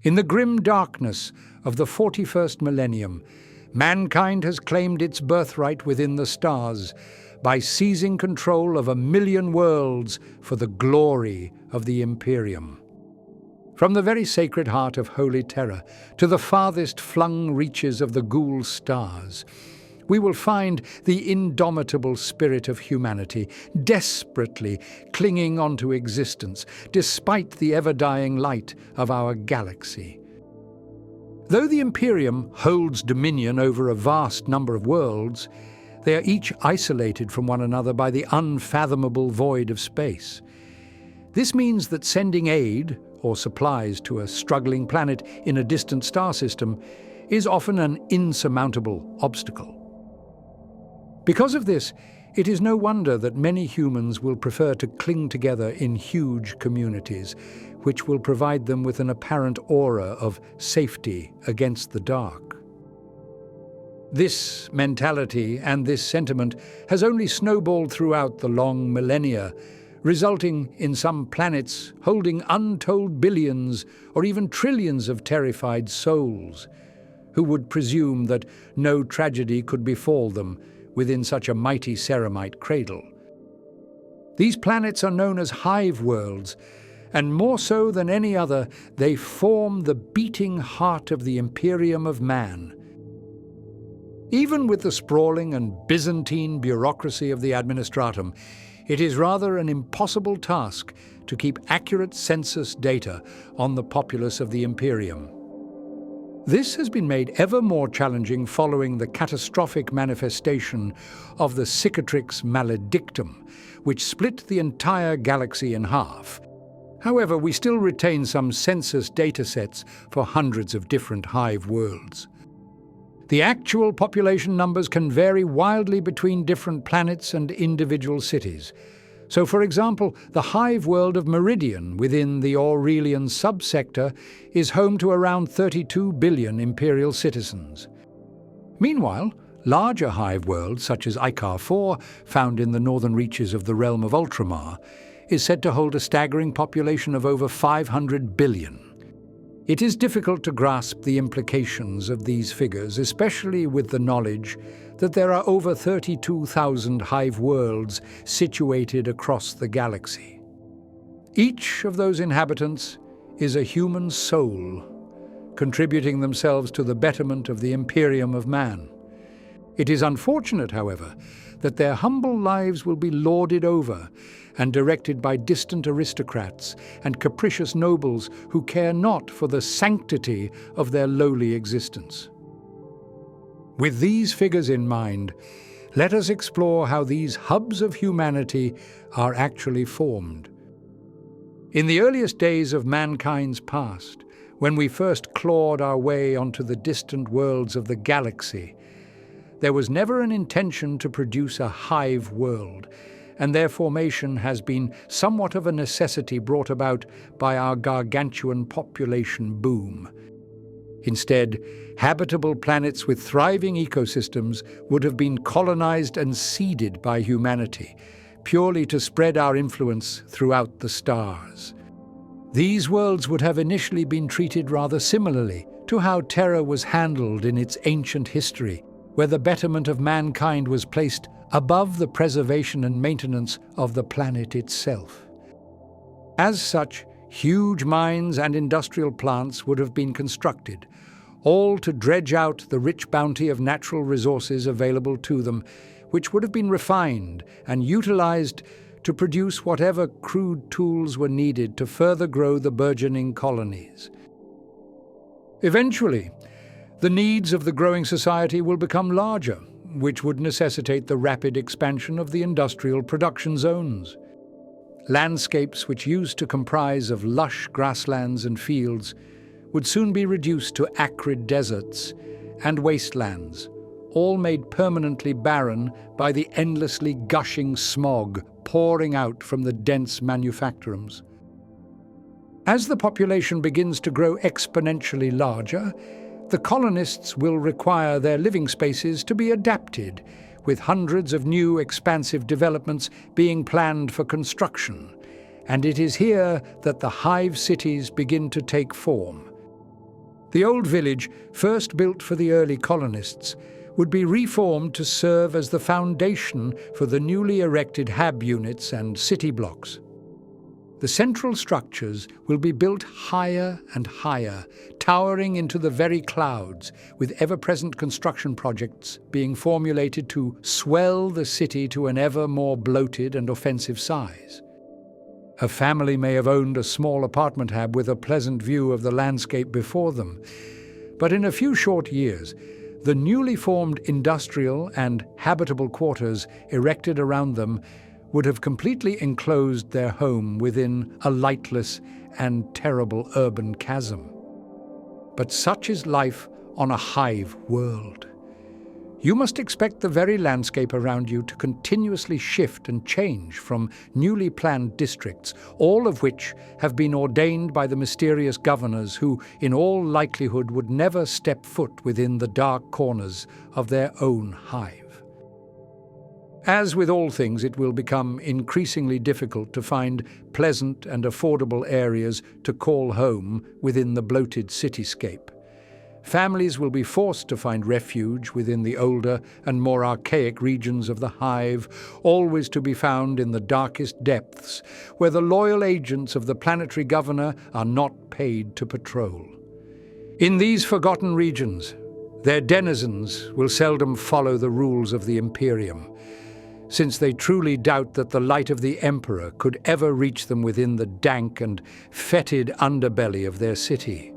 In the grim darkness of the 41st millennium, mankind has claimed its birthright within the stars by seizing control of 1,000,000 worlds for the glory of the Imperium. From the very sacred heart of Holy Terror to the farthest flung reaches of the ghoul stars, we will find the indomitable spirit of humanity desperately clinging onto existence despite the ever-dying light of our galaxy. Though the Imperium holds dominion over a vast number of worlds, they are each isolated from one another by the unfathomable void of space. This means that sending aid or supplies to a struggling planet in a distant star system is often an insurmountable obstacle. Because of this, it is no wonder that many humans will prefer to cling together in huge communities, which will provide them with an apparent aura of safety against the dark. This mentality and this sentiment has only snowballed throughout the long millennia, resulting in some planets holding untold billions or even trillions of terrified souls, who would presume that no tragedy could befall them within such a mighty ceramite cradle. These planets are known as Hive worlds, and more so than any other, they form the beating heart of the Imperium of Man. Even with the sprawling and Byzantine bureaucracy of the Administratum, it is rather an impossible task to keep accurate census data on the populace of the Imperium. This has been made ever more challenging following the catastrophic manifestation of the Cicatrix maledictum, which split the entire galaxy in half. However, we still retain some census datasets for hundreds of different Hive worlds. The actual population numbers can vary wildly between different planets and individual cities. So, for example, the Hive world of Meridian within the Aurelian subsector is home to around 32 billion Imperial citizens. Meanwhile, larger Hive worlds, such as Icar 4, found in the northern reaches of the realm of Ultramar, is said to hold a staggering population of over 500 billion. It is difficult to grasp the implications of these figures, especially with the knowledge that there are over 32,000 Hive worlds situated across the galaxy. Each of those inhabitants is a human soul, contributing themselves to the betterment of the Imperium of Man. It is unfortunate, however, that their humble lives will be lorded over and directed by distant aristocrats and capricious nobles who care not for the sanctity of their lowly existence. With these figures in mind, let us explore how these hubs of humanity are actually formed. In the earliest days of mankind's past, when we first clawed our way onto the distant worlds of the galaxy, there was never an intention to produce a Hive world, and their formation has been somewhat of a necessity brought about by our gargantuan population boom. Instead, habitable planets with thriving ecosystems would have been colonized and seeded by humanity, purely to spread our influence throughout the stars. These worlds would have initially been treated rather similarly to how Terra was handled in its ancient history, where the betterment of mankind was placed above the preservation and maintenance of the planet itself. As such, huge mines and industrial plants would have been constructed, all to dredge out the rich bounty of natural resources available to them, which would have been refined and utilized to produce whatever crude tools were needed to further grow the burgeoning colonies. Eventually, the needs of the growing society will become larger, which would necessitate the rapid expansion of the industrial production zones. Landscapes which used to comprise of lush grasslands and fields would soon be reduced to acrid deserts and wastelands, all made permanently barren by the endlessly gushing smog pouring out from the dense manufactorums. As the population begins to grow exponentially larger, the colonists will require their living spaces to be adapted, with hundreds of new expansive developments being planned for construction. And it is here that the Hive cities begin to take form. The old village, first built for the early colonists, would be reformed to serve as the foundation for the newly erected hab units and city blocks. The central structures will be built higher and higher, towering into the very clouds, with ever-present construction projects being formulated to swell the city to an ever more bloated and offensive size. A family may have owned a small apartment hab with a pleasant view of the landscape before them, but in a few short years, the newly formed industrial and habitable quarters erected around them would have completely enclosed their home within a lightless and terrible urban chasm. But such is life on a hive world. You must expect the very landscape around you to continuously shift and change from newly planned districts, all of which have been ordained by the mysterious governors who, in all likelihood, would never step foot within the dark corners of their own hive. As with all things, it will become increasingly difficult to find pleasant and affordable areas to call home within the bloated cityscape. Families will be forced to find refuge within the older and more archaic regions of the hive, always to be found in the darkest depths, where the loyal agents of the planetary governor are not paid to patrol. In these forgotten regions, their denizens will seldom follow the rules of the Imperium, since they truly doubt that the light of the Emperor could ever reach them within the dank and fetid underbelly of their city.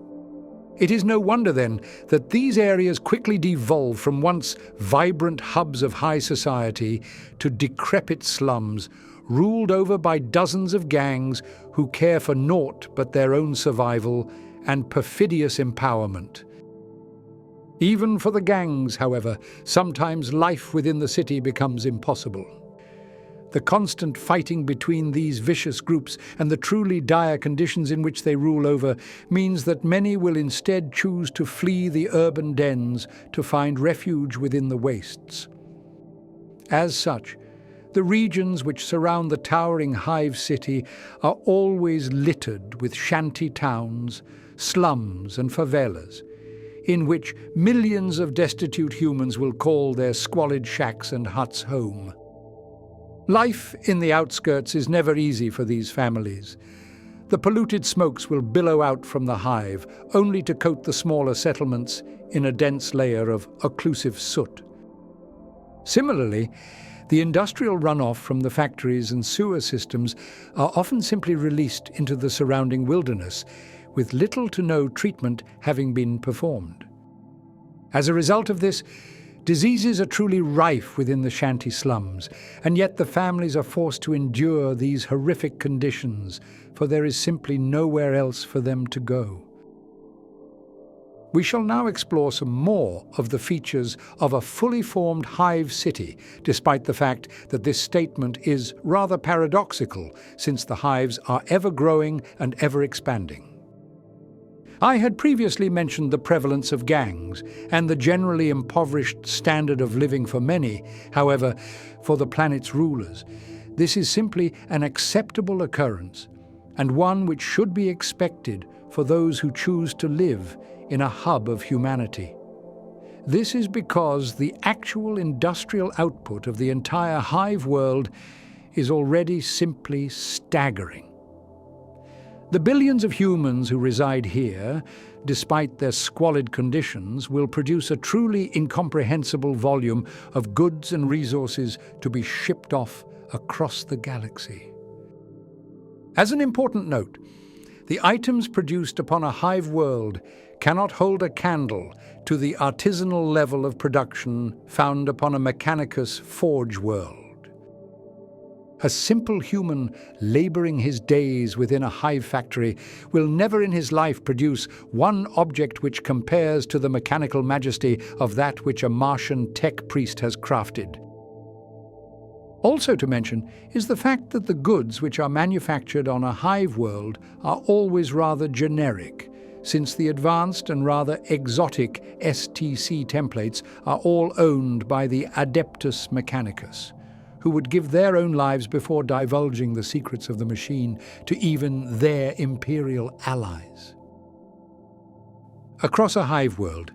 It is no wonder, then, that these areas quickly devolve from once vibrant hubs of high society to decrepit slums, ruled over by dozens of gangs who care for naught but their own survival and perfidious empowerment. Even for the gangs, however, sometimes life within the city becomes impossible. The constant fighting between these vicious groups and the truly dire conditions in which they rule over means that many will instead choose to flee the urban dens to find refuge within the wastes. As such, the regions which surround the towering hive city are always littered with shanty towns, slums and favelas, in which millions of destitute humans will call their squalid shacks and huts home. Life in the outskirts is never easy for these families. The polluted smokes will billow out from the hive, only to coat the smaller settlements in a dense layer of occlusive soot. Similarly, the industrial runoff from the factories and sewer systems are often simply released into the surrounding wilderness, with little to no treatment having been performed. As a result of this, diseases are truly rife within the shanty slums, and yet the families are forced to endure these horrific conditions, for there is simply nowhere else for them to go. We shall now explore some more of the features of a fully formed hive city, despite the fact that this statement is rather paradoxical, since the hives are ever growing and ever expanding. I had previously mentioned the prevalence of gangs and the generally impoverished standard of living for many. However, for the planet's rulers, this is simply an acceptable occurrence, and one which should be expected for those who choose to live in a hub of humanity. This is because the actual industrial output of the entire hive world is already simply staggering. The billions of humans who reside here, despite their squalid conditions, will produce a truly incomprehensible volume of goods and resources to be shipped off across the galaxy. As an important note, the items produced upon a hive world cannot hold a candle to the artisanal level of production found upon a Mechanicus forge world. A simple human laboring his days within a hive factory will never in his life produce one object which compares to the mechanical majesty of that which a Martian tech priest has crafted. Also to mention is the fact that the goods which are manufactured on a hive world are always rather generic, since the advanced and rather exotic STC templates are all owned by the Adeptus Mechanicus, who would give their own lives before divulging the secrets of the machine to even their imperial allies. Across a hive world,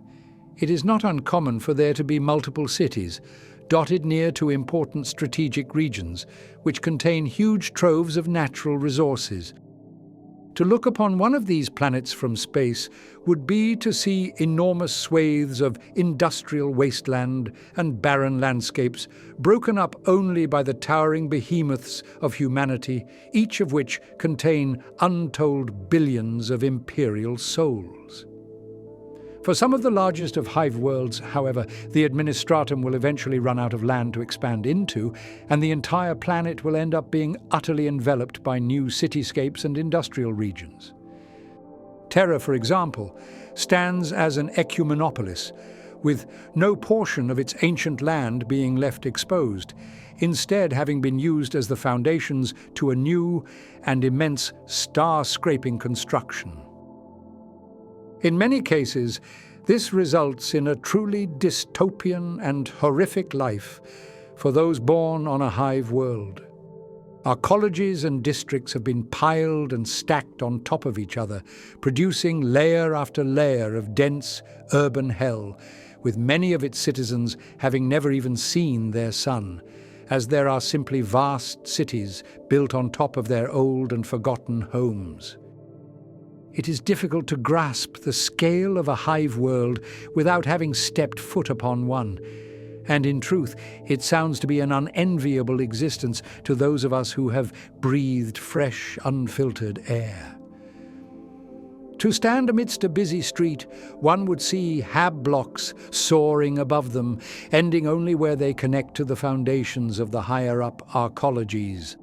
it is not uncommon for there to be multiple cities, dotted near to important strategic regions, which contain huge troves of natural resources. To look upon one of these planets from space would be to see enormous swathes of industrial wasteland and barren landscapes, broken up only by the towering behemoths of humanity, each of which contain untold billions of imperial souls. For some of the largest of hive worlds, however, the administratum will eventually run out of land to expand into, and the entire planet will end up being utterly enveloped by new cityscapes and industrial regions. Terra, for example, stands as an ecumenopolis, with no portion of its ancient land being left exposed, instead having been used as the foundations to a new and immense star-scraping construction. In many cases, this results in a truly dystopian and horrific life for those born on a hive world. Our colleges and districts have been piled and stacked on top of each other, producing layer after layer of dense urban hell, with many of its citizens having never even seen their sun, as there are simply vast cities built on top of their old and forgotten homes. It is difficult to grasp the scale of a hive world without having stepped foot upon one, and in truth, it sounds to be an unenviable existence to those of us who have breathed fresh, unfiltered air. To stand amidst a busy street, one would see hab blocks soaring above them, ending only where they connect to the foundations of the higher-up arcologies.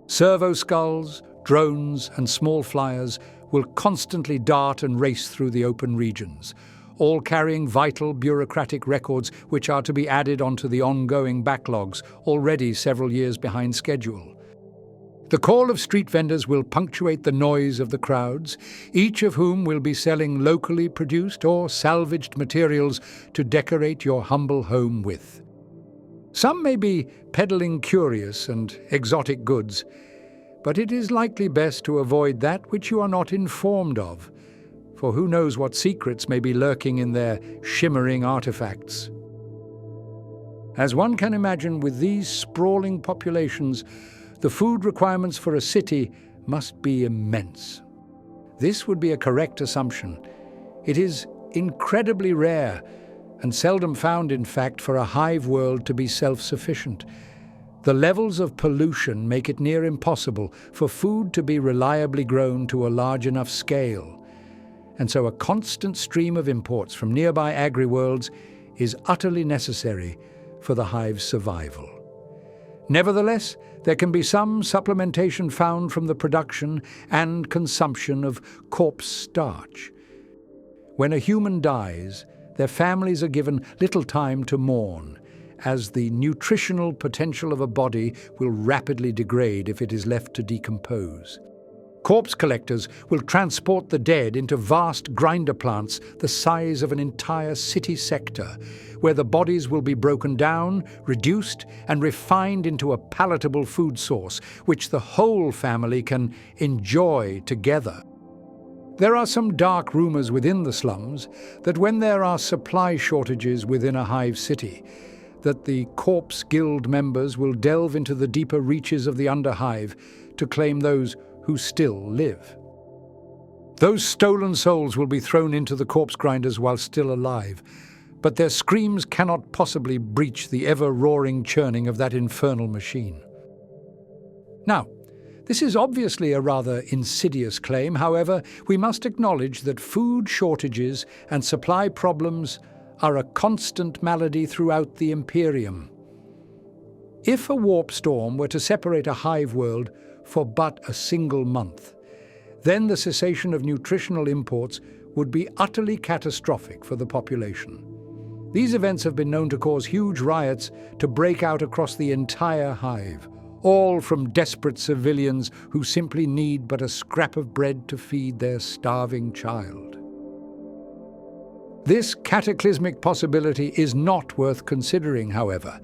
Servo skulls, drones, and small flyers will constantly dart and race through the open regions, all carrying vital bureaucratic records which are to be added onto the ongoing backlogs, already several years behind schedule. The call of street vendors will punctuate the noise of the crowds, each of whom will be selling locally produced or salvaged materials to decorate your humble home with. Some may be peddling curious and exotic goods, but it is likely best to avoid that which you are not informed of, for who knows what secrets may be lurking in their shimmering artifacts. As one can imagine, with these sprawling populations, the food requirements for a city must be immense. This would be a correct assumption. It is incredibly rare, and seldom found, in fact, for a hive world to be self-sufficient. The levels of pollution make it near impossible for food to be reliably grown to a large enough scale, and so a constant stream of imports from nearby agri-worlds is utterly necessary for the hive's survival. Nevertheless, there can be some supplementation found from the production and consumption of corpse starch. When a human dies, their families are given little time to mourn, as the nutritional potential of a body will rapidly degrade if it is left to decompose. Corpse collectors will transport the dead into vast grinder plants the size of an entire city sector, where the bodies will be broken down, reduced, and refined into a palatable food source, which the whole family can enjoy together. There are some dark rumors within the slums that when there are supply shortages within a hive city, that the Corpse Guild members will delve into the deeper reaches of the Underhive to claim those who still live. Those stolen souls will be thrown into the corpse grinders while still alive, but their screams cannot possibly breach the ever-roaring churning of that infernal machine. Now, this is obviously a rather insidious claim. However, we must acknowledge that food shortages and supply problems are a constant malady throughout the Imperium. If a warp storm were to separate a hive world for but a single month, then the cessation of nutritional imports would be utterly catastrophic for the population. These events have been known to cause huge riots to break out across the entire hive, all from desperate civilians who simply need but a scrap of bread to feed their starving child. This cataclysmic possibility is not worth considering, however,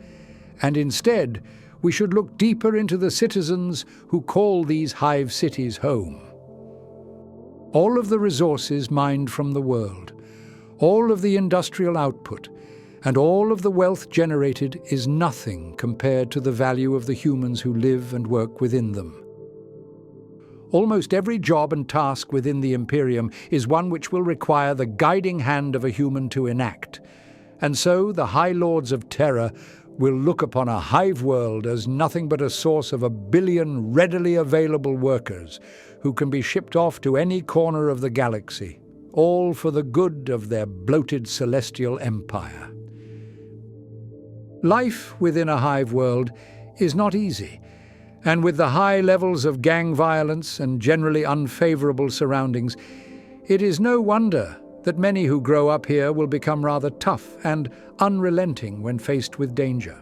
and instead we should look deeper into the citizens who call these hive cities home. All of the resources mined from the world, All of the industrial output and all of the wealth generated is nothing compared to the value of the humans who live and work within them. Almost every job and task within the Imperium is one which will require the guiding hand of a human to enact. And so the High Lords of Terror will look upon a hive world as nothing but a source of 1 billion readily available workers who can be shipped off to any corner of the galaxy, all for the good of their bloated celestial empire. Life within a hive world is not easy, and with the high levels of gang violence and generally unfavorable surroundings, it is no wonder that many who grow up here will become rather tough and unrelenting when faced with danger.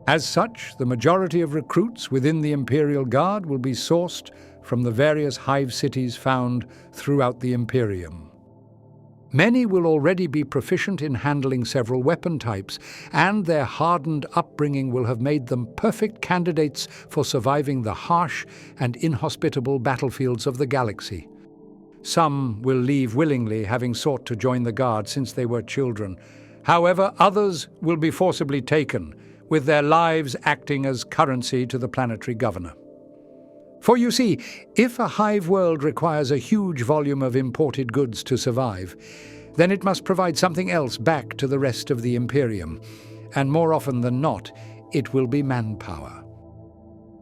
As such, the majority of recruits within the Imperial Guard will be sourced from the various hive cities found throughout the Imperium. Many will already be proficient in handling several weapon types, and their hardened upbringing will have made them perfect candidates for surviving the harsh and inhospitable battlefields of the galaxy. Some will leave willingly, having sought to join the Guard since they were children. However, others will be forcibly taken, with their lives acting as currency to the planetary governor. For you see, if a hive world requires a huge volume of imported goods to survive, then it must provide something else back to the rest of the Imperium, and more often than not, it will be manpower.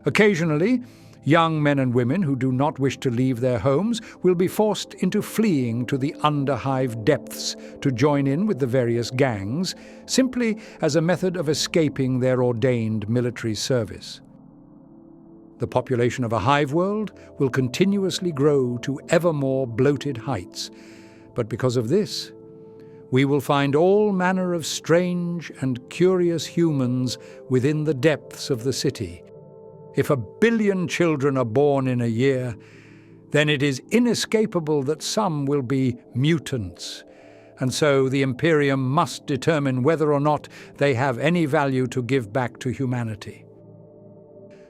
Occasionally, young men and women who do not wish to leave their homes will be forced into fleeing to the underhive depths to join in with the various gangs, simply as a method of escaping their ordained military service. The population of a hive world will continuously grow to ever more bloated heights, but because of this, we will find all manner of strange and curious humans within the depths of the city. If 1 billion children are born in a year, then it is inescapable that some will be mutants, and so the Imperium must determine whether or not they have any value to give back to humanity.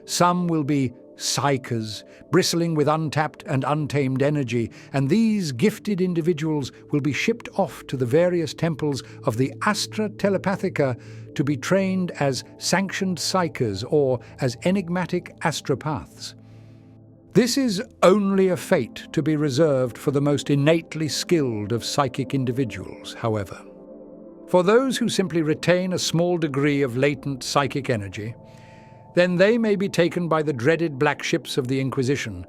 Some will be psychers, bristling with untapped and untamed energy, and these gifted individuals will be shipped off to the various temples of the Astra Telepathica to be trained as sanctioned psychers or as enigmatic astropaths. This is only a fate to be reserved for the most innately skilled of psychic individuals, however. For those who simply retain a small degree of latent psychic energy, then they may be taken by the dreaded black ships of the Inquisition,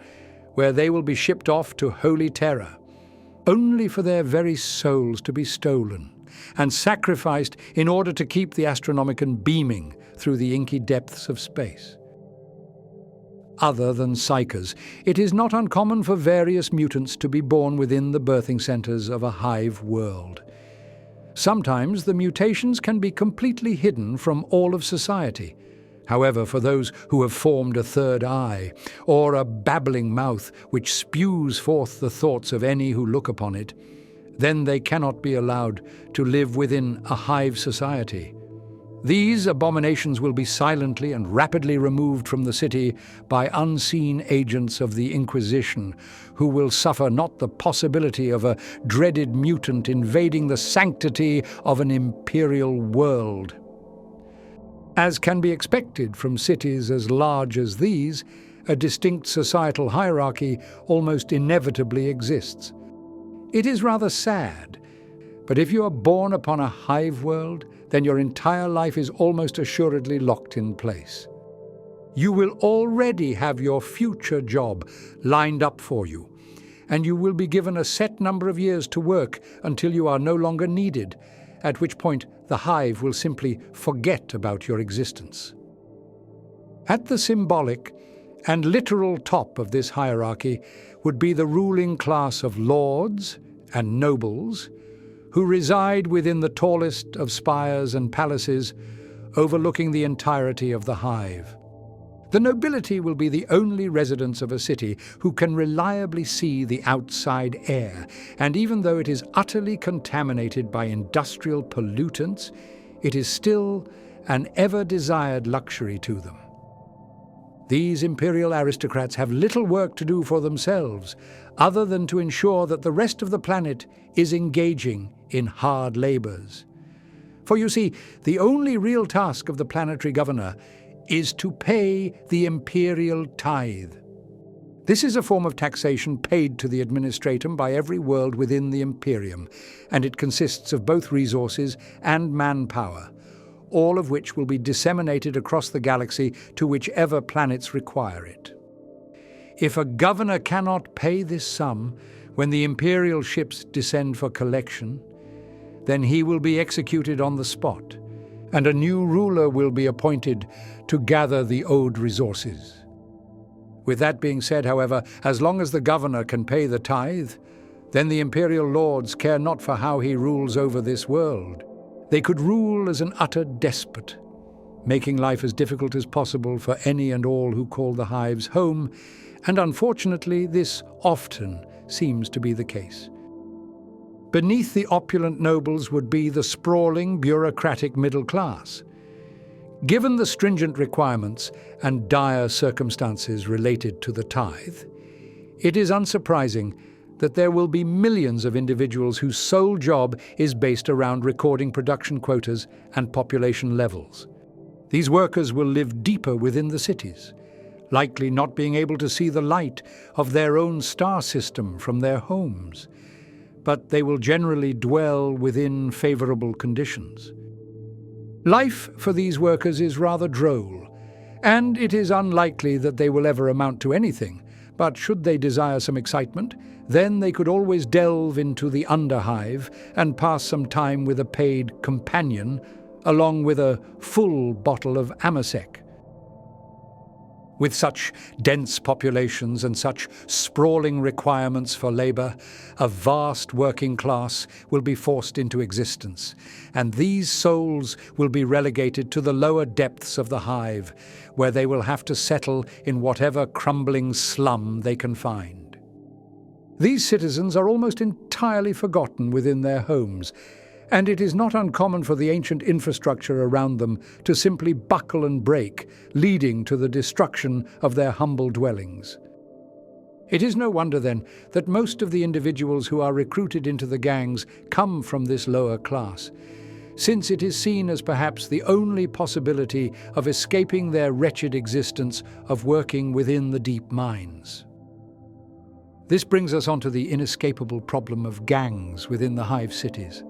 where they will be shipped off to Holy Terror, only for their very souls to be stolen and sacrificed in order to keep the Astronomicon beaming through the inky depths of space. Other than psychers, it is not uncommon for various mutants to be born within the birthing centers of a hive world. Sometimes the mutations can be completely hidden from all of society. However, for those who have formed a third eye, or a babbling mouth which spews forth the thoughts of any who look upon it, then they cannot be allowed to live within a hive society. These abominations will be silently and rapidly removed from the city by unseen agents of the Inquisition, who will suffer not the possibility of a dreaded mutant invading the sanctity of an imperial world. As can be expected from cities as large as these, a distinct societal hierarchy almost inevitably exists. It is rather sad, but if you are born upon a hive world, then your entire life is almost assuredly locked in place. You will already have your future job lined up for you, and you will be given a set number of years to work until you are no longer needed, at which point the hive will simply forget about your existence. At the symbolic and literal top of this hierarchy would be the ruling class of lords and nobles who reside within the tallest of spires and palaces overlooking the entirety of the hive. The nobility will be the only residents of a city who can reliably see the outside air, and even though it is utterly contaminated by industrial pollutants, it is still an ever-desired luxury to them. These imperial aristocrats have little work to do for themselves, other than to ensure that the rest of the planet is engaging in hard labors. For you see, the only real task of the planetary governor is to pay the imperial tithe. This is a form of taxation paid to the administratum by every world within the Imperium, and it consists of both resources and manpower, all of which will be disseminated across the galaxy to whichever planets require it. If a governor cannot pay this sum when the imperial ships descend for collection, then he will be executed on the spot, and a new ruler will be appointed to gather the owed resources. With that being said, however, as long as the governor can pay the tithe, then the imperial lords care not for how he rules over this world. They could rule as an utter despot, making life as difficult as possible for any and all who call the Hives home, and unfortunately this often seems to be the case. Beneath the opulent nobles would be the sprawling, bureaucratic middle class. Given the stringent requirements and dire circumstances related to the tithe, it is unsurprising that there will be millions of individuals whose sole job is based around recording production quotas and population levels. These workers will live deeper within the cities, likely not being able to see the light of their own star system from their homes, but they will generally dwell within favorable conditions. Life for these workers is rather droll, and it is unlikely that they will ever amount to anything, but should they desire some excitement, then they could always delve into the Underhive and pass some time with a paid companion, along with a full bottle of Amasec. With such dense populations and such sprawling requirements for labor, a vast working class will be forced into existence, and these souls will be relegated to the lower depths of the Hive, where they will have to settle in whatever crumbling slum they can find. These citizens are almost entirely forgotten within their homes, and it is not uncommon for the ancient infrastructure around them to simply buckle and break, leading to the destruction of their humble dwellings. It is no wonder, then, that most of the individuals who are recruited into the gangs come from this lower class, since it is seen as perhaps the only possibility of escaping their wretched existence of working within the deep mines. This brings us onto the inescapable problem of gangs within the Hive cities.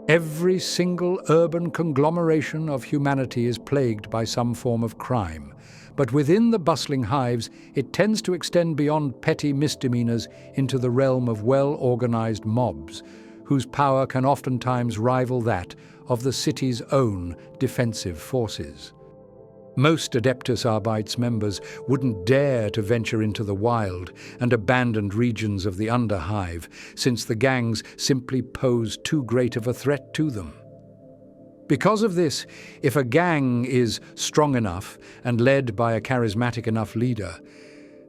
Every single urban conglomeration of humanity is plagued by some form of crime, but within the bustling hives, it tends to extend beyond petty misdemeanors into the realm of well-organized mobs, whose power can oftentimes rival that of the city's own defensive forces. Most Adeptus Arbites members wouldn't dare to venture into the wild and abandoned regions of the Underhive, since the gangs simply pose too great of a threat to them. Because of this, if a gang is strong enough and led by a charismatic enough leader,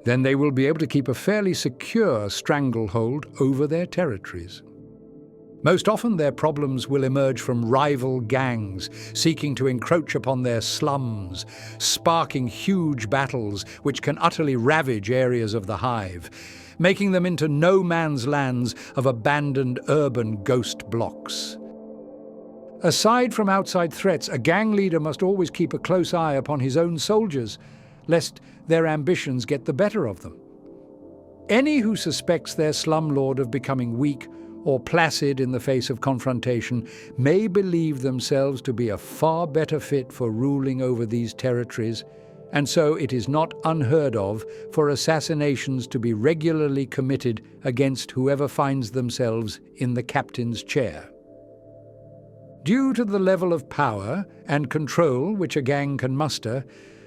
then they will be able to keep a fairly secure stranglehold over their territories. Most often their problems will emerge from rival gangs seeking to encroach upon their slums, sparking huge battles which can utterly ravage areas of the Hive, making them into no man's lands of abandoned urban ghost blocks. Aside from outside threats, a gang leader must always keep a close eye upon his own soldiers, lest their ambitions get the better of them. Any who suspects their slumlord of becoming weak or placid in the face of confrontation may believe themselves to be a far better fit for ruling over these territories, and so it is not unheard of for assassinations to be regularly committed against whoever finds themselves in the captain's chair. Due to the level of power and control which a gang can muster,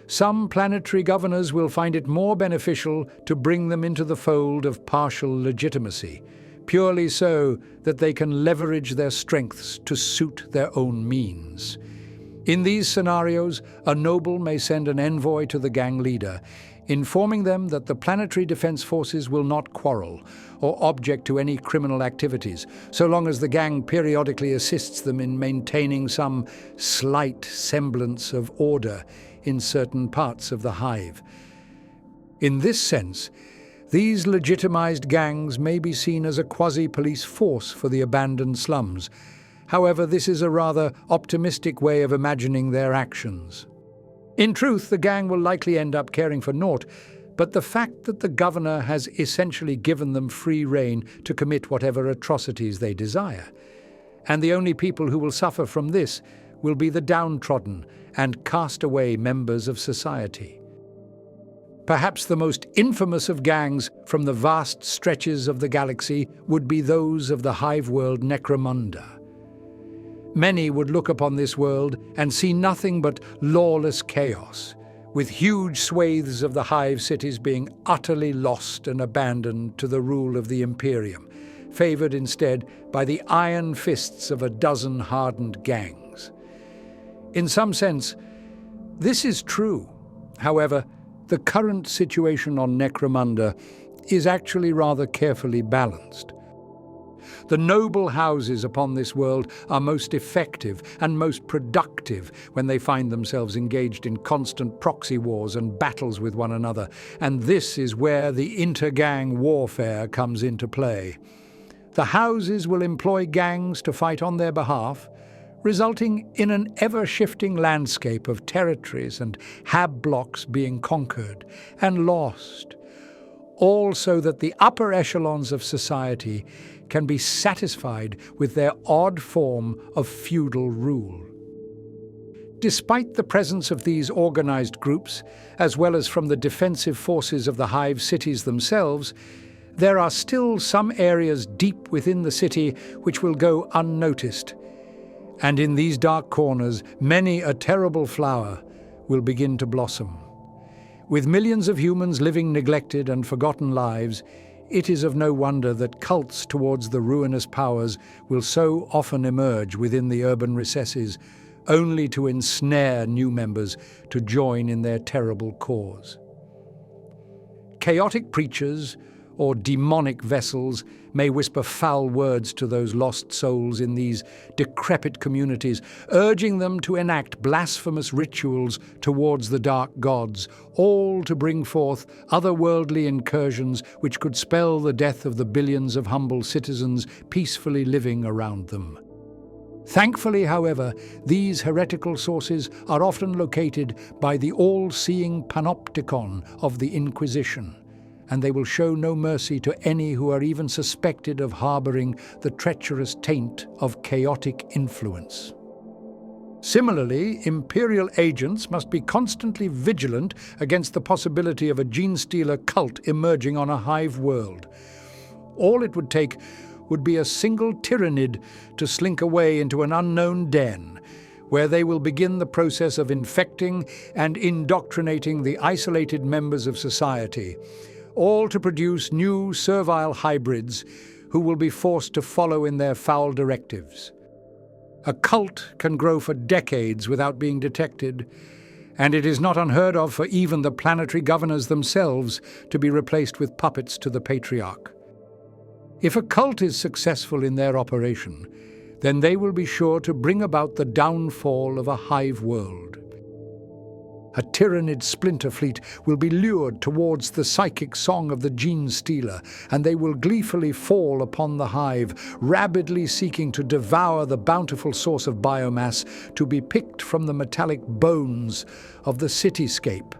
some planetary governors will find it more beneficial to bring them into the fold of partial legitimacy, purely so that they can leverage their strengths to suit their own means. In these scenarios, a noble may send an envoy to the gang leader, informing them that the planetary defense forces will not quarrel or object to any criminal activities, so long as the gang periodically assists them in maintaining some slight semblance of order in certain parts of the Hive. In this sense, these legitimized gangs may be seen as a quasi-police force for the abandoned slums. However, this is a rather optimistic way of imagining their actions. In truth, the gang will likely end up caring for naught, but the fact that the governor has essentially given them free rein to commit whatever atrocities they desire. And the only people who will suffer from this will be the downtrodden and cast-away members of society. Perhaps the most infamous of gangs from the vast stretches of the galaxy would be those of the Hive world Necromunda. Many would look upon this world and see nothing but lawless chaos, with huge swathes of the Hive cities being utterly lost and abandoned to the rule of the Imperium, favored instead by the iron fists of a dozen hardened gangs. In some sense, this is true. However, the current situation on Necromunda is actually rather carefully balanced. The noble houses upon this world are most effective and most productive when they find themselves engaged in constant proxy wars and battles with one another, and this is where the inter-gang warfare comes into play. The houses will employ gangs to fight on their behalf, resulting in an ever-shifting landscape of territories and hab blocks being conquered and lost, all so that the upper echelons of society can be satisfied with their odd form of feudal rule. Despite the presence of these organized groups, as well as from the defensive forces of the Hive cities themselves, there are still some areas deep within the city which will go unnoticed. And in these dark corners, many a terrible flower will begin to blossom. With millions of humans living neglected and forgotten lives, it is of no wonder that cults towards the ruinous powers will so often emerge within the urban recesses, only to ensnare new members to join in their terrible cause. Chaotic preachers or demonic vessels may whisper foul words to those lost souls in these decrepit communities, urging them to enact blasphemous rituals towards the dark gods, all to bring forth otherworldly incursions which could spell the death of the billions of humble citizens peacefully living around them. Thankfully, however, these heretical sources are often located by the all-seeing panopticon of the Inquisition, and they will show no mercy to any who are even suspected of harboring the treacherous taint of chaotic influence. Similarly, Imperial agents must be constantly vigilant against the possibility of a gene-stealer cult emerging on a Hive world. All it would take would be a single tyrannid to slink away into an unknown den, where they will begin the process of infecting and indoctrinating the isolated members of society, all to produce new servile hybrids who will be forced to follow in their foul directives. A cult can grow for decades without being detected, and it is not unheard of for even the planetary governors themselves to be replaced with puppets to the patriarch. If a cult is successful in their operation, then they will be sure to bring about the downfall of a Hive world. A tyrannid splinter fleet will be lured towards the psychic song of the gene stealer, and they will gleefully fall upon the Hive, rabidly seeking to devour the bountiful source of biomass to be picked from the metallic bones of the cityscape.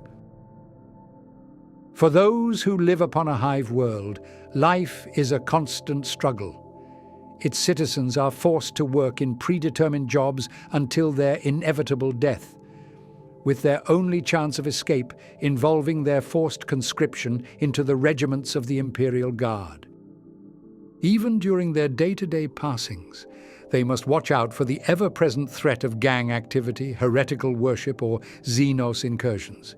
For those who live upon a Hive world, life is a constant struggle. Its citizens are forced to work in predetermined jobs until their inevitable death, with their only chance of escape involving their forced conscription into the regiments of the Imperial Guard. Even during their day-to-day passings, they must watch out for the ever-present threat of gang activity, heretical worship, or Xenos incursions.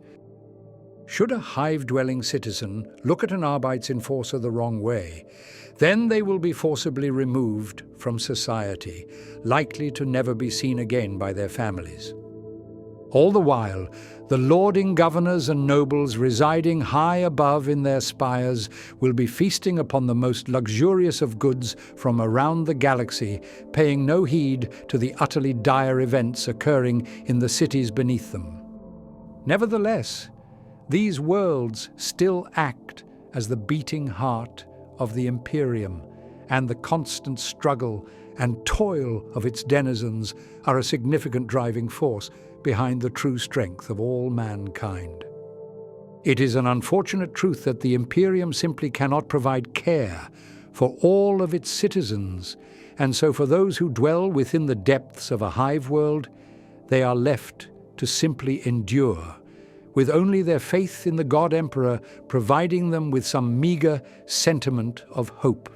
Should a Hive-dwelling citizen look at an Arbeitsenforcer the wrong way, then they will be forcibly removed from society, likely to never be seen again by their families. All the while, the lording governors and nobles residing high above in their spires will be feasting upon the most luxurious of goods from around the galaxy, paying no heed to the utterly dire events occurring in the cities beneath them. Nevertheless, These worlds still act as the beating heart of the Imperium, and the constant struggle and toil of its denizens are a significant driving force behind the true strength of all mankind. It is an unfortunate truth that the Imperium simply cannot provide care for all of its citizens, and so for those who dwell within the depths of a hive world, they are left to simply endure, with only their faith in the God Emperor providing them with some meager sentiment of hope.